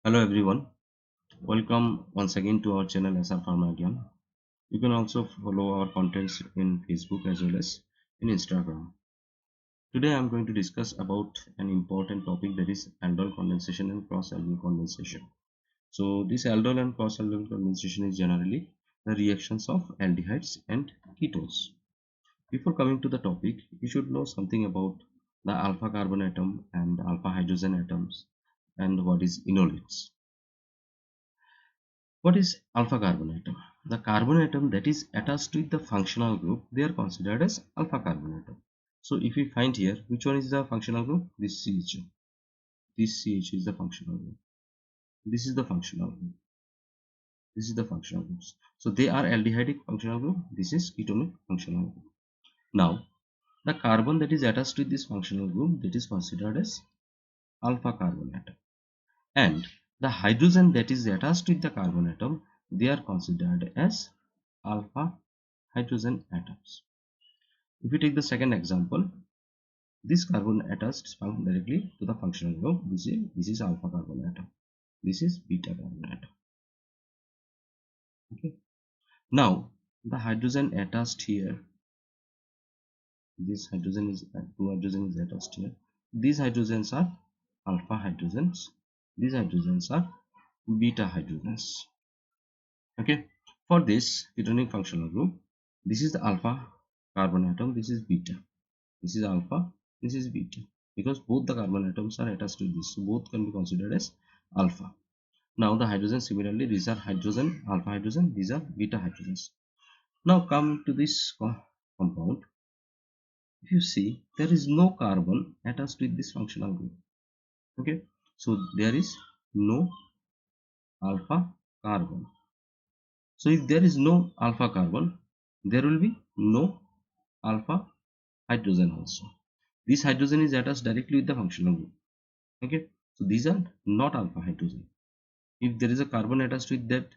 Hello everyone, welcome once again to our channel SR Pharmadian. You can also follow our contents in Facebook as well as in Instagram. Today I am going to discuss about an important topic, that is aldol condensation and cross-aldol condensation. So this aldol and cross-aldol condensation is generally the reactions of aldehydes and ketones. Before coming to the topic, you should know something about the alpha carbon atom and alpha hydrogen atoms and what is enolates. What is alpha carbon atom? The carbon atom that is attached with the functional group, they are considered as alpha carbon atom. So if we find here, which one is the functional group? This CH. This CH is the functional group. This is the functional group. This is the functional groups. So they are aldehydic functional group. This is ketonic functional group. Now, the carbon that is attached with this functional group, that is considered as alpha carbon atom. And the hydrogen that is attached with the carbon atom, they are considered as alpha hydrogen atoms. If we take the second example, this carbon attached is found directly to the functional group. This is alpha carbon atom. This is beta carbon atom. Okay. Now the hydrogen attached here. This hydrogen is two hydrogen is attached here. These hydrogens are alpha hydrogens. These hydrogens are beta hydrogens. Okay. For this ketonic functional group, this is the alpha carbon atom. This is beta. This is alpha, this is beta, because both the carbon atoms are attached to this, so both can be considered as alpha. Now the hydrogen, similarly, these are hydrogen, alpha hydrogen, these are beta hydrogens. Now come to this compound. If you see, there is no carbon attached with this functional group. Okay, so there is no alpha carbon. So if there is no alpha carbon, there will be no alpha hydrogen also. This hydrogen is attached directly with the functional group. Okay, so these are not alpha hydrogen. If there is a carbon attached with that,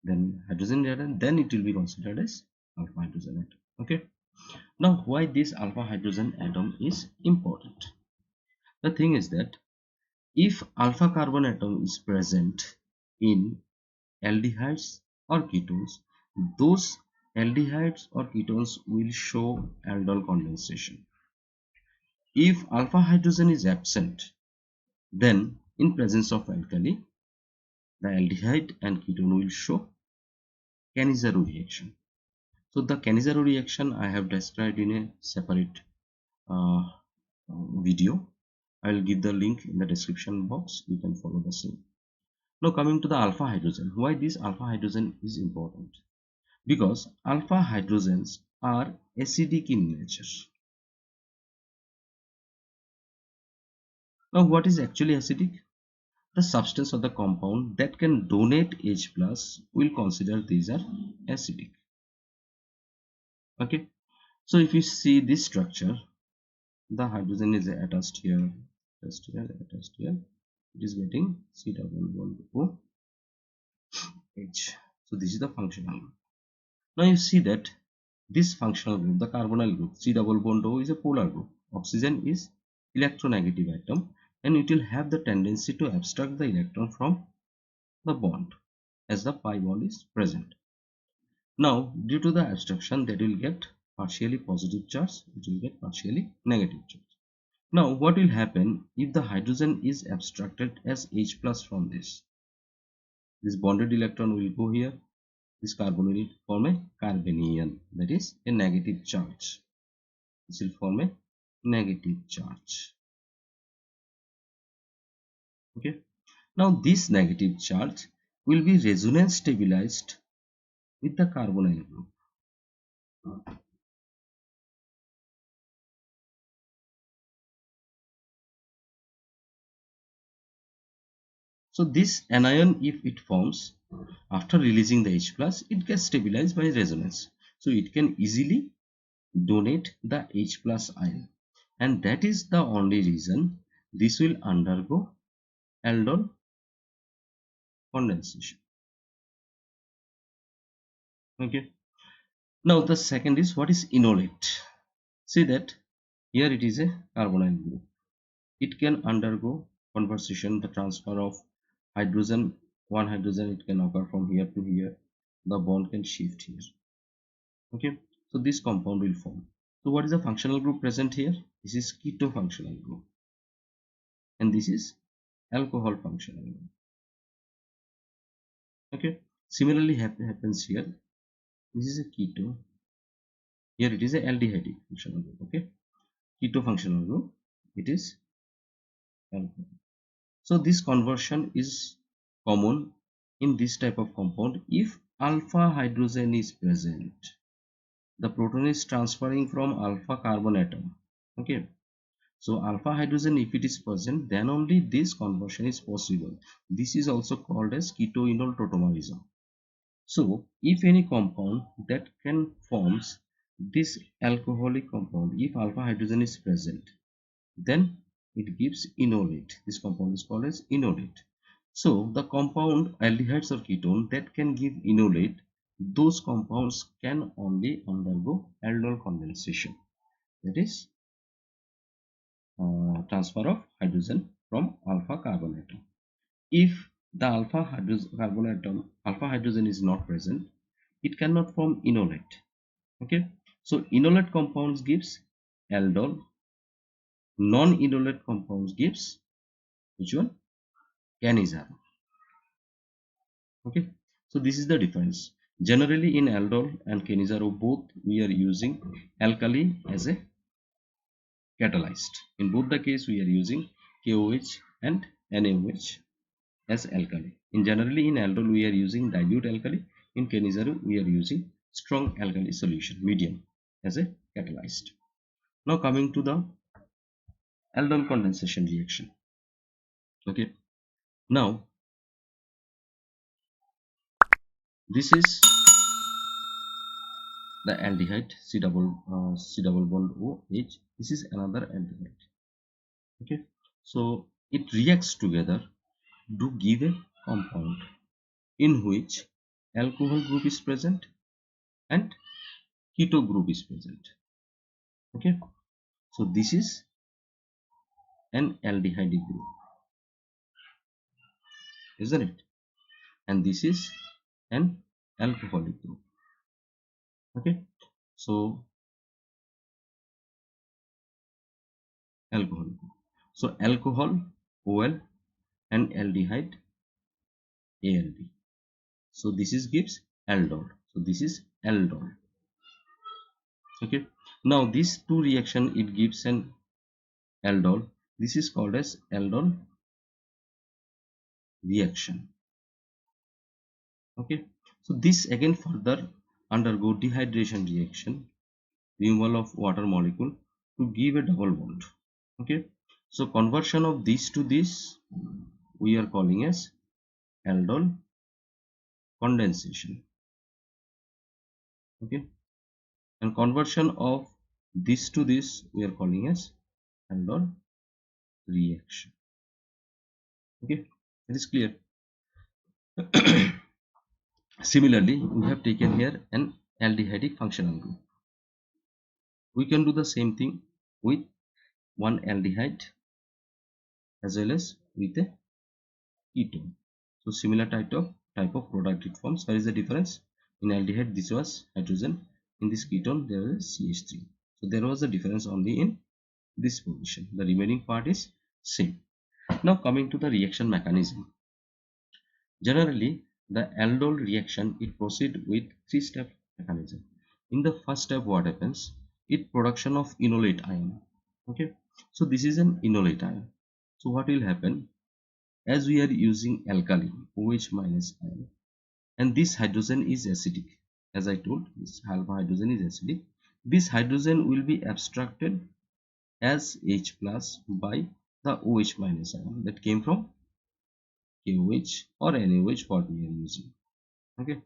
then hydrogen atom, then it will be considered as alpha hydrogen atom. Okay, now why this alpha hydrogen atom is important? The thing is that if alpha carbon atom is present in aldehydes or ketones, those aldehydes or ketones will show aldol condensation. If alpha hydrogen is absent, then in presence of alkali, the aldehyde and ketone will show Cannizzaro reaction. So the Cannizzaro reaction I have described in a separate uh, video. I will give the link in the description box. You can follow the same. Now coming to the alpha hydrogen. Why this alpha hydrogen is important? Because alpha hydrogens are acidic in nature. Now what is actually acidic? The substance of the compound that can donate H plus will consider these are acidic. Okay. So if you see this structure, the hydrogen is attached here, attached here, attached here. It is getting C double bond O H. So this is the functional group. Now you see that this functional group, the carbonyl group, C double bond O, is a polar group. Oxygen is electronegative atom, and it will have the tendency to abstract the electron from the bond as the pi bond is present. Now due to the abstraction, that will get partially positive charge, it will get partially negative charge. Now what will happen if the hydrogen is abstracted as H plus from this? This bonded electron will go here. This carbon will form a carbanion, that is a negative charge. This will form a negative charge. Okay. Now this negative charge will be resonance stabilized with the carbonyl group. So this anion, if it forms after releasing the H plus, it gets stabilized by resonance. So it can easily donate the H plus ion, and that is the only reason this will undergo aldol condensation. Okay. Now the second is, what is enolate? See that here it is a carbonyl group. It can undergo conversion, the transfer of hydrogen, one hydrogen, it can occur from here to here, the bond can shift here. Okay, so this compound will form. So what is the functional group present here? This is keto functional group, and this is alcohol functional group. Okay, similarly happens here. This is a keto, here it is a aldehyde functional group. Okay, keto functional group, it is alcohol. So this conversion is common in this type of compound if alpha hydrogen is present. The proton is transferring from alpha carbon atom. Okay, so alpha hydrogen, if it is present, then only this conversion is possible. This is also called as ketoenol tautomerism. So if any compound that can forms this alcoholic compound, if alpha hydrogen is present, then it gives enolate. This compound is called as enolate. So the compound aldehydes or ketone that can give enolate, those compounds can only undergo aldol condensation, that is transfer of hydrogen from alpha carbon atom. If the alpha hydrogen is not present, it cannot form enolate. Okay, so enolate compounds gives aldol, non-enolate compounds gives which one? Cannizaro. Okay, so this is the difference. Generally in aldol and cannizaro both we are using alkali as a catalyst. In both the case we are using KOH and NaOH as alkali. Generally in aldol we are using dilute alkali. In cannizaro we are using strong alkali solution, medium, as a catalyst. Now coming to the aldol condensation reaction. Okay, now this is the aldehyde C double bond OH. This is another aldehyde. Okay, so it reacts together to give a compound in which alcohol group is present and keto group is present. Okay, so this is an aldehyde group, isn't it? And this is an alcoholic group. Okay, so alcoholic group. So alcohol OL and aldehyde ALD. So this is gives aldol. So this is aldol. Okay, now these two reaction it gives an aldol. This is called as aldol reaction. Okay, so this again further undergo dehydration reaction, removal of water molecule to give a double bond. Okay, so conversion of this to this we are calling as aldol condensation. Okay, and conversion of this to this we are calling as aldol reaction. Okay, it is clear. Similarly, we have taken here an aldehydic functional group. We can do the same thing with one aldehyde as well as with a ketone. So similar type of product it forms. Where is the difference? In aldehyde this was hydrogen, in this ketone there is CH3. So there was a difference only in this position. The remaining part is same. Now coming to the reaction mechanism. Generally, the aldol reaction it proceeds with three-step mechanism. In the first step, what happens? It production of enolate ion. Okay, so this is an enolate ion. So what will happen? As we are using alkali OH minus ion, and this hydrogen is acidic. As I told, this alpha hydrogen is acidic. This hydrogen will be abstracted as H plus by the OH minus ion that came from KOH or NaOH what we are using. Okay,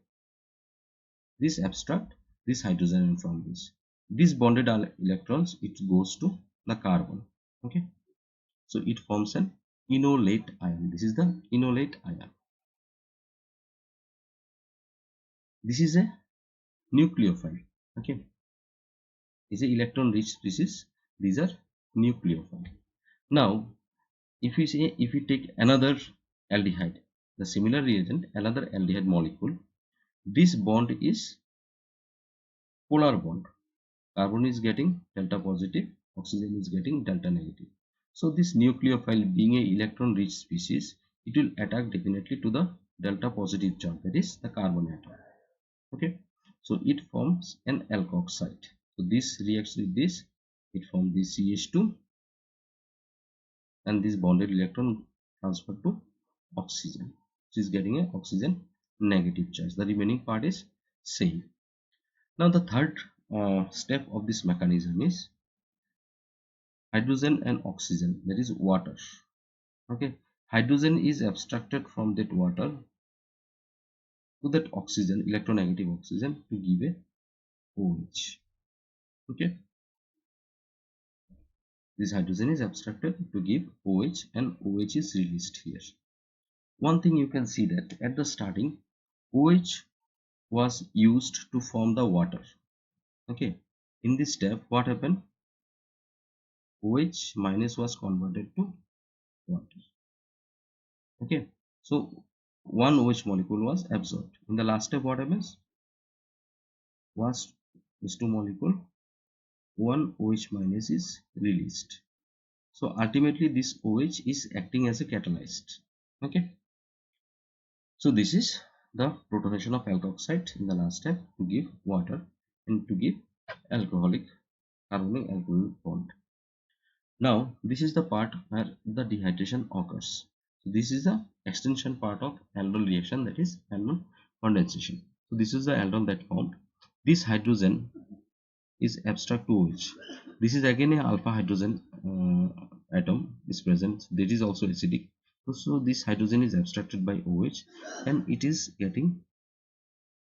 this abstract this hydrogen from this bonded electrons it goes to the carbon. Okay, so it forms an enolate ion. This is the enolate ion. This is a nucleophile. Okay, is a electron rich species. These are nucleophile. Now if we say, if we take another aldehyde, the similar reagent, another aldehyde molecule. This bond is polar bond. Carbon is getting delta positive, oxygen is getting delta negative. So this nucleophile, being a electron rich species, it will attack definitely to the delta positive charge, that is the carbon atom. Okay, so it forms an alkoxide. So this reacts with this, it forms this CH2, and this bonded electron transferred to oxygen, which is getting a oxygen negative charge. The remaining part is same. Now the third step of this mechanism is hydrogen and oxygen, that is water. Okay, hydrogen is abstracted from that water to that oxygen, electronegative oxygen, to give a OH. Okay, this hydrogen is abstracted to give OH, and OH is released here. One thing you can see that at the starting, OH was used to form the water. Okay, in this step what happened, OH minus was converted to water. Okay, so one OH molecule was absorbed. In the last step what happens, was H2 molecule, one OH minus is released. So ultimately this OH is acting as a catalyst. Okay, so this is the protonation of alkoxide in the last step to give water and to give alcoholic carbonic alcohol bond. Now this is the part where the dehydration occurs. So this is the extension part of aldol reaction, that is aldol condensation. So this is the aldol that formed. This hydrogen is abstract to OH. This is again a alpha hydrogen atom is present. That is also acidic. So this hydrogen is abstracted by OH and it is getting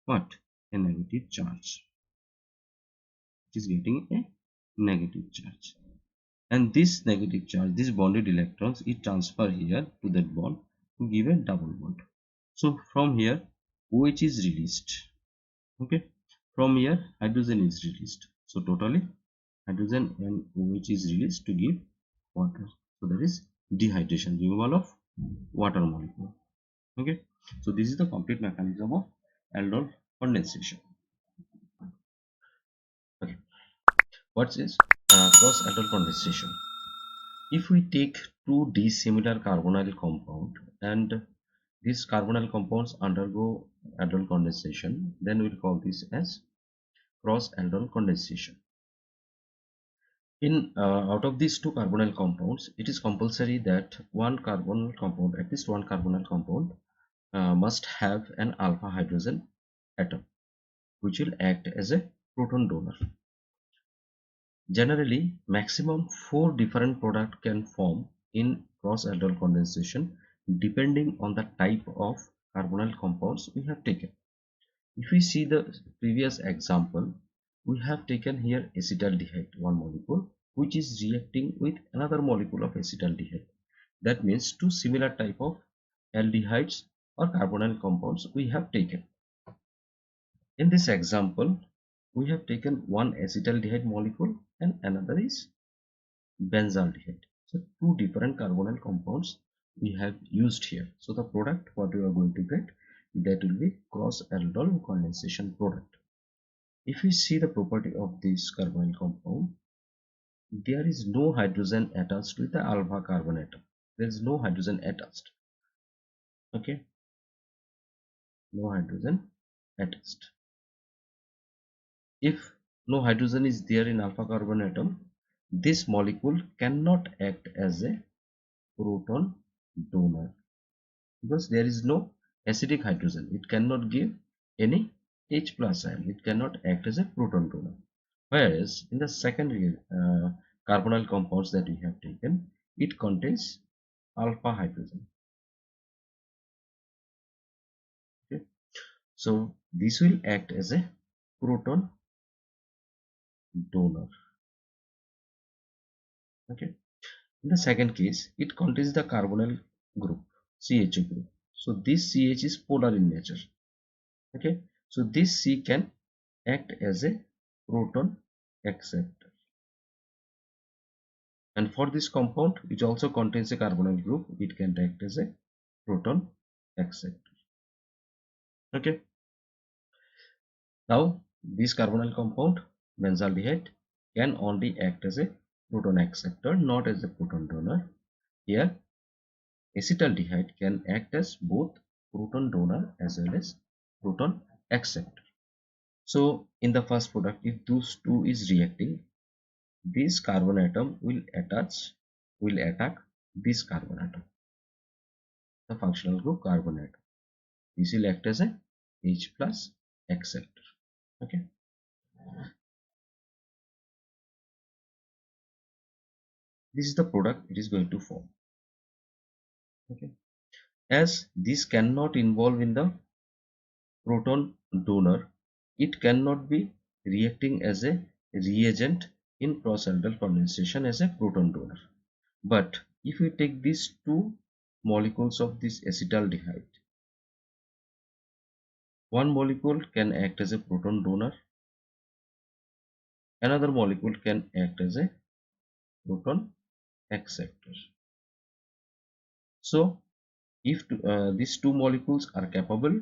what? A negative charge. It is getting a negative charge. And this negative charge, this bonded electrons, it transfer here to that bond to give a double bond. So from here OH is released. Okay, from here hydrogen is released. So totally hydrogen and OH is released to give water. So that is dehydration, removal of water molecule. Okay, so this is the complete mechanism of aldol condensation. Okay, what is cross aldol condensation? If we take two dissimilar carbonyl compound and these carbonyl compounds undergo aldol condensation, then we'll call this as cross aldol condensation. In out of these two carbonyl compounds, it is compulsory that one carbonyl compound, at least one carbonyl compound, must have an alpha hydrogen atom, which will act as a proton donor. Generally, maximum 4 different products can form in cross aldol condensation depending on the type of carbonyl compounds we have taken. If we see the previous example, we have taken here acetaldehyde, one molecule, which is reacting with another molecule of acetaldehyde. That means two similar type of aldehydes or carbonyl compounds we have taken. In this example, we have taken one acetaldehyde molecule and another is benzaldehyde. So two different carbonyl compounds we have used here. So the product what we are going to get, that will be cross aldol condensation product. If we see the property of this carbonyl compound, there is no hydrogen attached with the alpha carbon atom. There is no hydrogen attached. Okay, no hydrogen attached. If no hydrogen is there in alpha carbon atom, this molecule cannot act as a proton donor because there is no acidic hydrogen. It cannot give any H plus ion. It cannot act as a proton donor. Whereas in the second carbonyl compounds that we have taken, it contains alpha hydrogen. Okay, so this will act as a proton donor. Okay, in the second case, it contains the carbonyl group, CH group. So this CH is polar in nature. Okay, so this C can act as a proton acceptor. And for this compound, which also contains a carbonyl group, it can act as a proton acceptor. Okay, now this carbonyl compound benzaldehyde can only act as a proton acceptor, not as a proton donor. Here acetaldehyde can act as both proton donor as well as proton acceptor. So in the first product, if those two is reacting, this carbon atom will attack this carbon atom, the functional group carbon atom. This will act as a H plus acceptor. Okay. This is the product it is going to form. Okay. As this cannot involve in the proton donor, it cannot be reacting as a reagent in cross-aldol condensation as a proton donor. But if we take these two molecules of this acetaldehyde, one molecule can act as a proton donor, another molecule can act as a proton acceptor. So if these two molecules are capable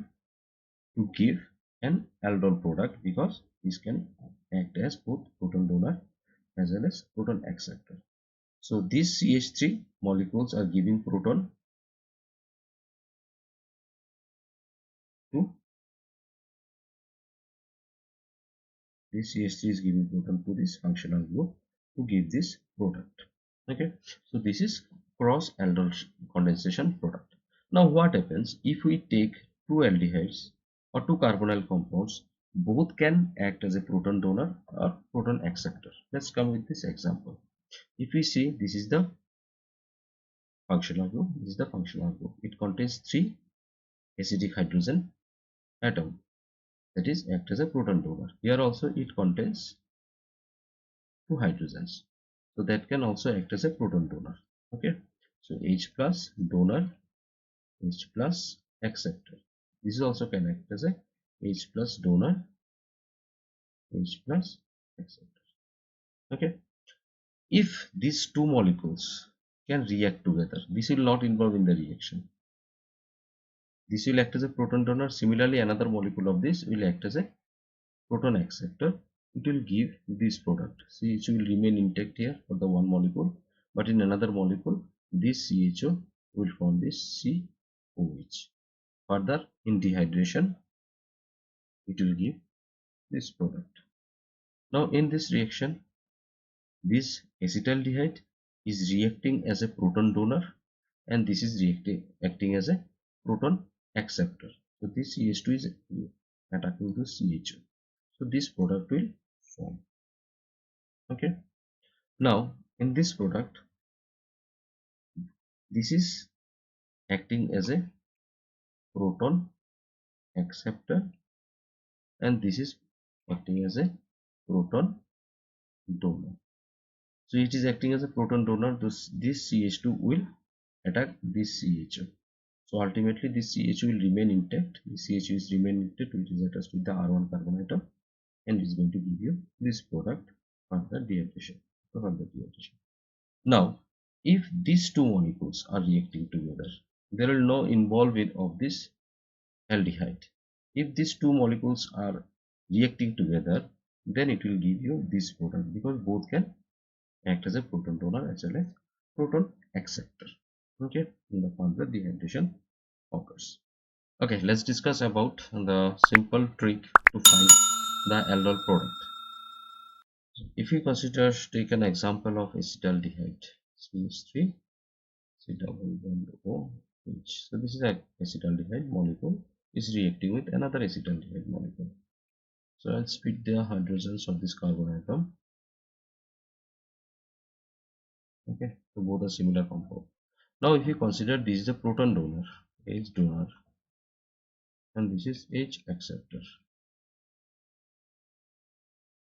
to give an aldol product, because this can act as both proton donor as well as proton acceptor. So these CH3 molecules are giving proton to this CH3 is giving proton to this functional group to give this product. Okay, so this is cross aldol condensation product. Now what happens if we take two aldehydes or two carbonyl compounds, both can act as a proton donor or proton acceptor. Let's come with this example. If we see, this is the functional group, this is the functional group. It contains three acidic hydrogen atom, that is act as a proton donor. Here also it contains two hydrogens, so that can also act as a proton donor. Okay, so H plus donor, H plus acceptor. This is also can act as a H plus donor, H plus acceptor. Okay, if these two molecules can react together, this will not involve in the reaction. This will act as a proton donor. Similarly, another molecule of this will act as a proton acceptor. It will give this product. CH will remain intact here for the one molecule, but in another molecule, this CHO will form this COH. Further, in dehydration, it will give this product. Now, in this reaction, this acetaldehyde is reacting as a proton donor, and this is acting as a proton acceptor. So this CH2 is attacking to CHO. So this product will form. Okay. Now in this product, this is acting as a proton acceptor, and this is acting as a proton donor. So it is acting as a proton donor. This CH2 will attack this CHO. So ultimately this CHO will remain intact. The CHO is remain intact, which is attached with the R1 carbon atom, and is going to give you this product for the dehydration. Now, if these two molecules are reacting together, there will no involvement of this aldehyde. If these two molecules are reacting together, then it will give you this product, because both can act as a proton donor as well as proton acceptor. Okay, in the further dehydration occurs. Okay, let's discuss about the simple trick to find the aldol product. If you consider, take an example of acetaldehyde, CH3, C double bond OH. So this is a acetaldehyde molecule is reacting with another acetaldehyde molecule. So I'll split the hydrogens of this carbon atom. Okay, so both are similar compound. Now if you consider this is a proton donor, H donor, and this is H acceptor,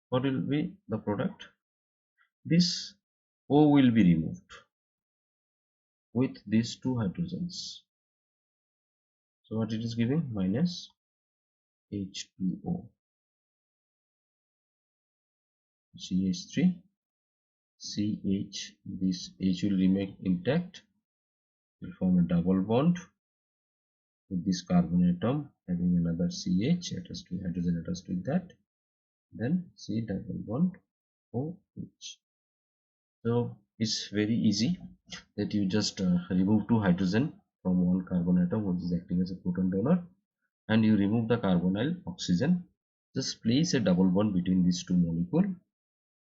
what will be the product? This O will be removed with these two hydrogens. So what it is giving? Minus H2O, CH3, CH. This H will remain intact, will form a double bond with this carbon atom having another CH attached to hydrogen attached with that, then C double bond OH. So it's very easy that you just remove two hydrogen from one carbon atom which is acting as a proton donor, and you remove the carbonyl oxygen. Just place a double bond between these two molecules.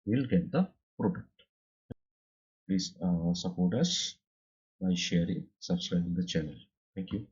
You will get the product. Please support us by sharing, subscribing the channel. Thank you.